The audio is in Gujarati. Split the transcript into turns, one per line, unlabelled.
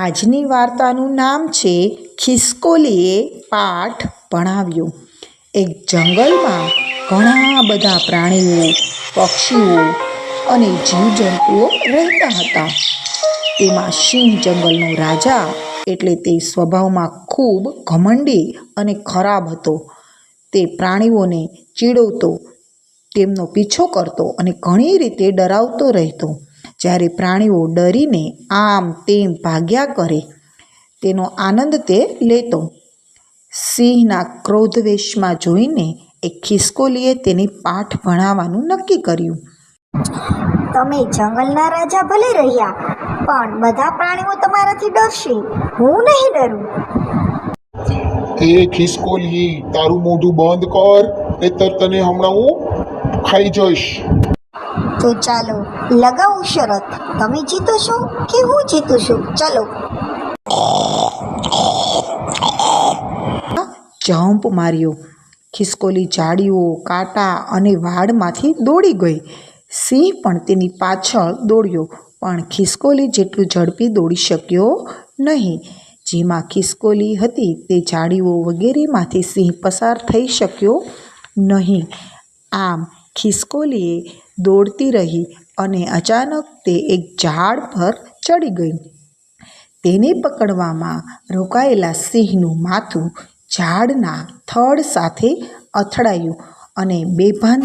આજની વાર્તાનું નામ છે ખિસકોલીએ પાઠ ભણાવ્યો। એક જંગલમાં ઘણા બધા પ્રાણીઓ, પક્ષીઓ અને જીવજંતુઓ રહેતા હતા। તેમાં સિંહ જંગલનો રાજા એટલે તે સ્વભાવમાં ખૂબ ઘમંડી અને ખરાબ હતો। તે પ્રાણીઓને ચીડવતો, તેમનો પીછો કરતો અને ઘણી રીતે ડરાવતો રહેતો। જ્યારે પ્રાણીઓ ડરીને આમ તેમ ભાગ્યા કરે તેનો આનંદ તે લેતો। સિંહના ક્રોધવેશમાં જોઈને એક ખિસકોલીએ તેને પાઠ ભણાવવાનું નક્કી કર્યું।
તમે જંગલના રાજા ભલે રહ્યા, પણ બધા પ્રાણીઓ તમારાથી ડરશે, હું નહીં ડરું।
એ ખિસકોલી, તારું મોઢું બંધ કર, નહીંતર તને હમણાં હું ખાઈ જઈશ।
તો ચાલો લગાવું શરત, તમે જીતો છો કે હું જીતું છું? ચલો।
જમ્પ માર્યો। ખિસકોલી ઝાડીઓ, કાંટા અને વાડમાંથી દોડી ગઈ। સિંહ પણ તેની પાછળ દોડ્યો, પણ ખિસકોલી જેટલું ઝડપી દોડી શક્યો નહીં। જેમાં ખિસકોલી હતી તે ઝાડીઓ વગેરેમાંથી સિંહ પસાર થઈ શક્યો નહીં। આમ ખિસકોલીએ દોડતી રહી અને અચાનક તે એક ઝાડ પર ચડી ગઈ। તેને પકડવામાં રોકાયેલા સિંહનું માથું ઝાડના થડ સાથે અથડાયું અને બેભાન